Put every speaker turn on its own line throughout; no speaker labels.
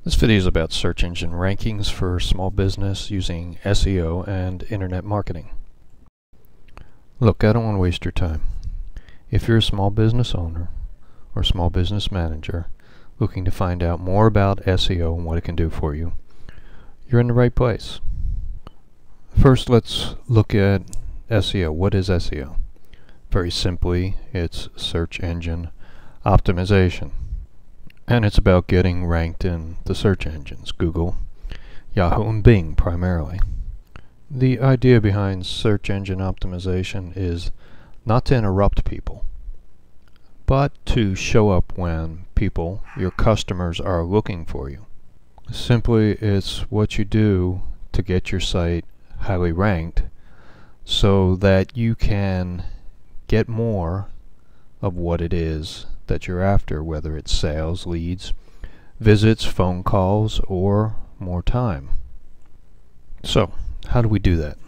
This video is about search engine rankings for small business using SEO and internet marketing. Look, I don't want to waste your time. If you're a small business owner or small business manager looking to find out more about SEO and what it can do for you, you're in the right place. First, let's look at SEO. What is SEO? Very simply, it's search engine optimization. And it's about getting ranked in the search engines, Google, Yahoo, and Bing primarily. The idea behind search engine optimization is not to interrupt people, but to show up when people, your customers, are looking for you. Simply, it's what you do to get your site highly ranked so that you can get more of what it is that you're after, whether it's sales, leads, visits, phone calls, or more time. So, how do we do that?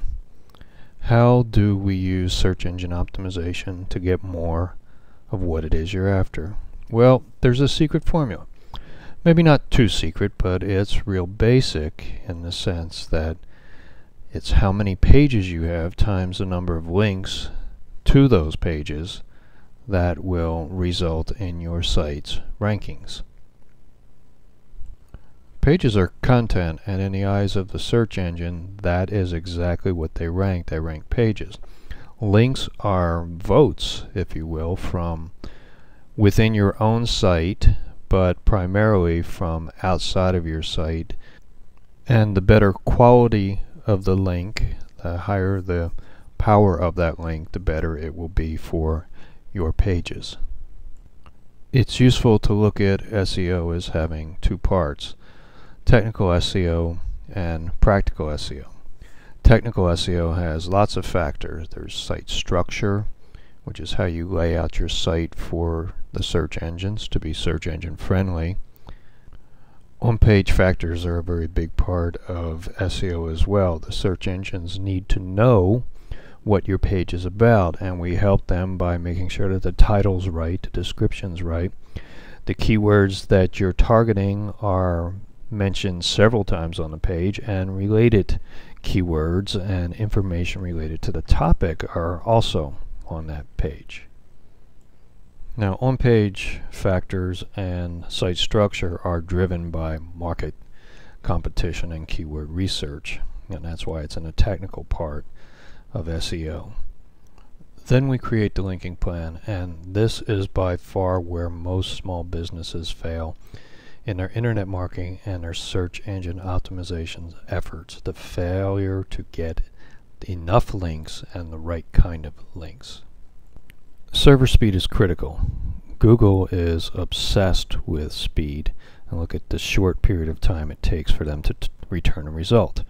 How do we use search engine optimization to get more of what it is you're after? Well, there's a secret formula. Maybe not too secret, but it's real basic in the sense that it's how many pages you have times the number of links to those pages that will result in your site's rankings. Pages are content, and in the eyes of the search engine, that is exactly what they rank. They rank pages. Links are votes, if you will, from within your own site, but primarily from outside of your site. And the better quality of the link, the higher the power of that link, the better it will be for your pages. It's useful to look at SEO as having two parts: technical SEO and practical SEO. Technical SEO has lots of factors. There's site structure, which is how you lay out your site for the search engines to be search engine friendly. On-page factors are a very big part of SEO as well. The search engines need to know what your page is about, and we help them by making sure that the title's right, the description's right, the keywords that you're targeting are mentioned several times on the page, and related keywords and information related to the topic are also on that page. Now, on-page factors and site structure are driven by market competition and keyword research, and that's why it's in a technical part of SEO. Then we create the linking plan, and this is by far where most small businesses fail in their internet marketing and their search engine optimization efforts: the failure to get enough links and the right kind of links. Server speed is critical. Google is obsessed with speed, and look at the short period of time it takes for them to return a result.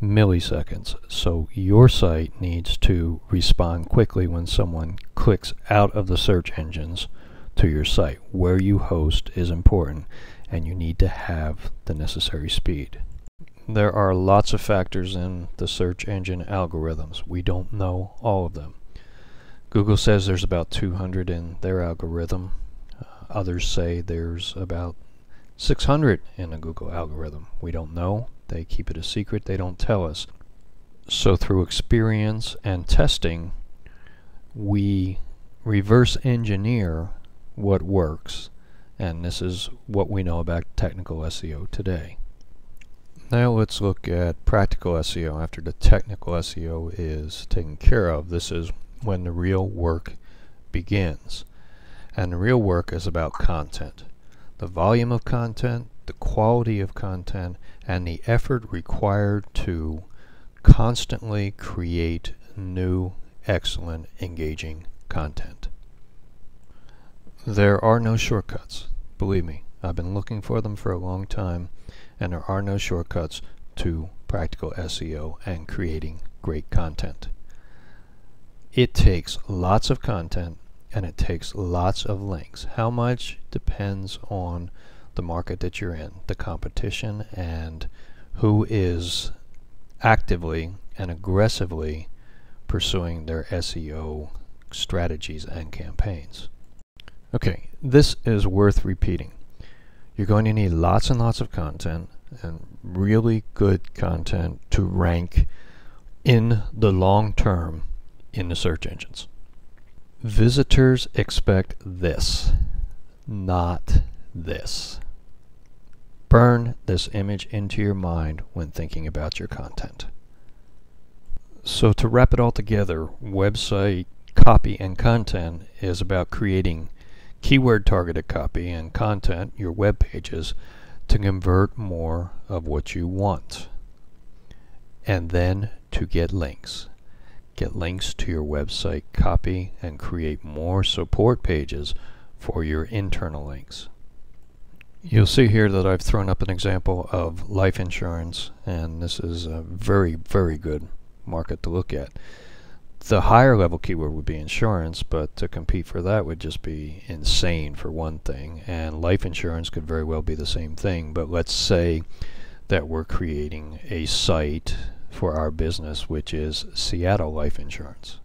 Milliseconds. So your site needs to respond quickly when someone clicks out of the search engines to your site. Where you host is important, and you need to have the necessary speed. There are lots of factors in the search engine algorithms. We don't know all of them. Google says there's about 200 in their algorithm. Others say there's about 600 in the Google algorithm. We don't know. They keep it a secret. They don't tell us. So through experience and testing, we reverse engineer what works, and this is what we know about technical SEO today. Now let's look at practical SEO. After the technical SEO is taken care of, this is when the real work begins. And the real work is about content. The volume of content, the quality of content, and the effort required to constantly create new, excellent, engaging content. There are no shortcuts. Believe me, I've been looking for them for a long time, and there are no shortcuts to practical SEO and creating great content. It takes lots of content, and it takes lots of links. How much depends on the market that you're in, the competition, and who is actively and aggressively pursuing their SEO strategies and campaigns. Okay, this is worth repeating. You're going to need lots and lots of content, and really good content to rank in the long term in the search engines. Visitors expect this, not this. Burn this image into your mind when thinking about your content. So to wrap it all together, website copy and content is about creating keyword targeted copy and content, your web pages, to convert more of what you want. And then to get links. Get links to your website copy and create more support pages for your internal links. You'll see here that I've thrown up an example of life insurance, and this is a very, very good market to look at. The higher level keyword would be insurance, but to compete for that would just be insane for one thing, and life insurance could very well be the same thing. But let's say that we're creating a site for our business which is Seattle Life Insurance.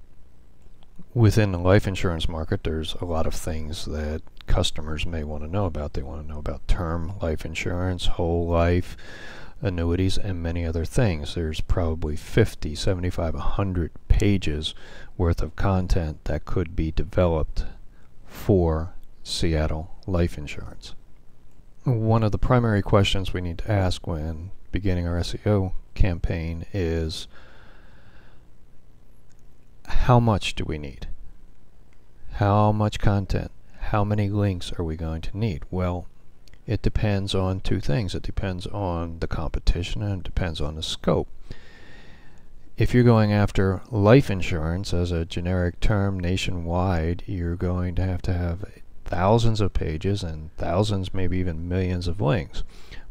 Within the life insurance market, there's a lot of things that customers may want to know about. They want to know about term life insurance, whole life, annuities, and many other things. There's probably 50, 75, 100 pages worth of content that could be developed for Seattle Life Insurance. One of the primary questions we need to ask when beginning our SEO campaign is, how much do we need? How much content? How many links are we going to need? Well, it depends on two things. It depends on the competition, and it depends on the scope. If you're going after life insurance as a generic term nationwide, you're going to have thousands of pages and thousands, maybe even millions of links.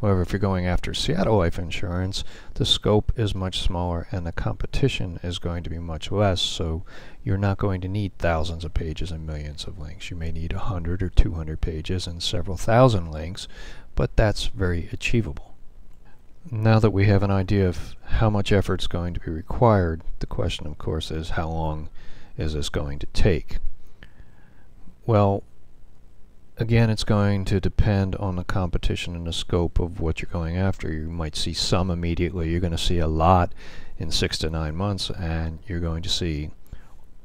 However, if you're going after Seattle Life Insurance, the scope is much smaller and the competition is going to be much less, so you're not going to need thousands of pages and millions of links. You may need 100 or 200 pages and several thousand links, but that's very achievable. Now that we have an idea of how much effort is going to be required, the question of course is, how long is this going to take? Well, again, it's going to depend on the competition and the scope of what you're going after. You might see some immediately. You're going to see a lot in 6 to 9 months, and you're going to see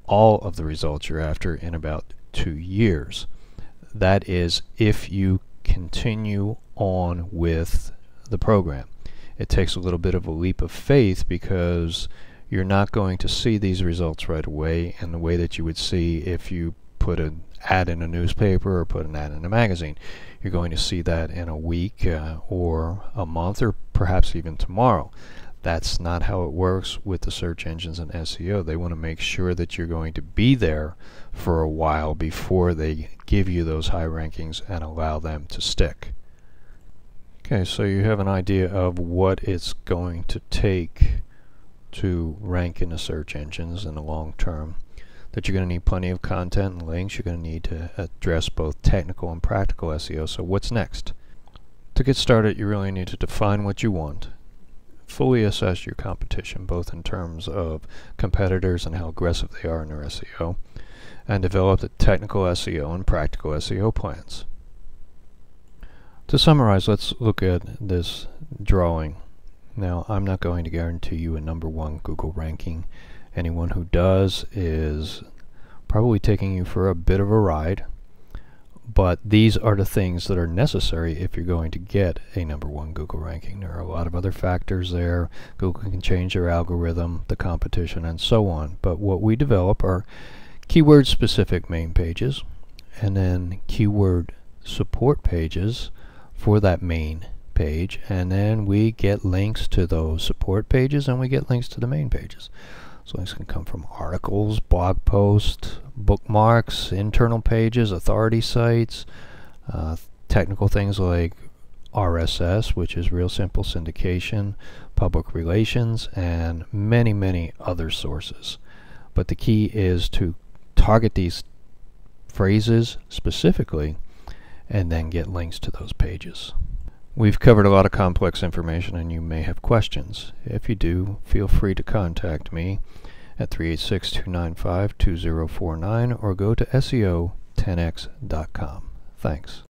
all of the results you're after in about 2 years. That is if you continue on with the program. It takes a little bit of a leap of faith because you're not going to see these results right away in the way that you would see if you put an ad in a newspaper or put an ad in a magazine. You're going to see that in a week or a month or perhaps even tomorrow. That's not how it works with the search engines and SEO. They want to make sure that you're going to be there for a while before they give you those high rankings and allow them to stick. Okay, so you have an idea of what it's going to take to rank in the search engines in the long term. That you're going to need plenty of content and links. You're going to need to address both technical and practical SEO. So what's next? To get started, you really need to define what you want, fully assess your competition, both in terms of competitors and how aggressive they are in their SEO, and develop the technical SEO and practical SEO plans. To summarize, let's look at this drawing. Now, I'm not going to guarantee you a #1 Google ranking. Anyone who does is probably taking you for a bit of a ride, but these are the things that are necessary if you're going to get a #1 Google ranking. There are a lot of other factors there. Google can change their algorithm, the competition, and so on. But what we develop are keyword-specific main pages, and then keyword support pages for that main page, and then we get links to those support pages and we get links to the main pages. So links can come from articles, blog posts, bookmarks, internal pages, authority sites, technical things like RSS, which is real simple syndication, public relations, and many, many other sources. But the key is to target these phrases specifically and then get links to those pages. We've covered a lot of complex information and you may have questions. If you do, feel free to contact me at 386-295-2049 or go to SEO10x.com. Thanks.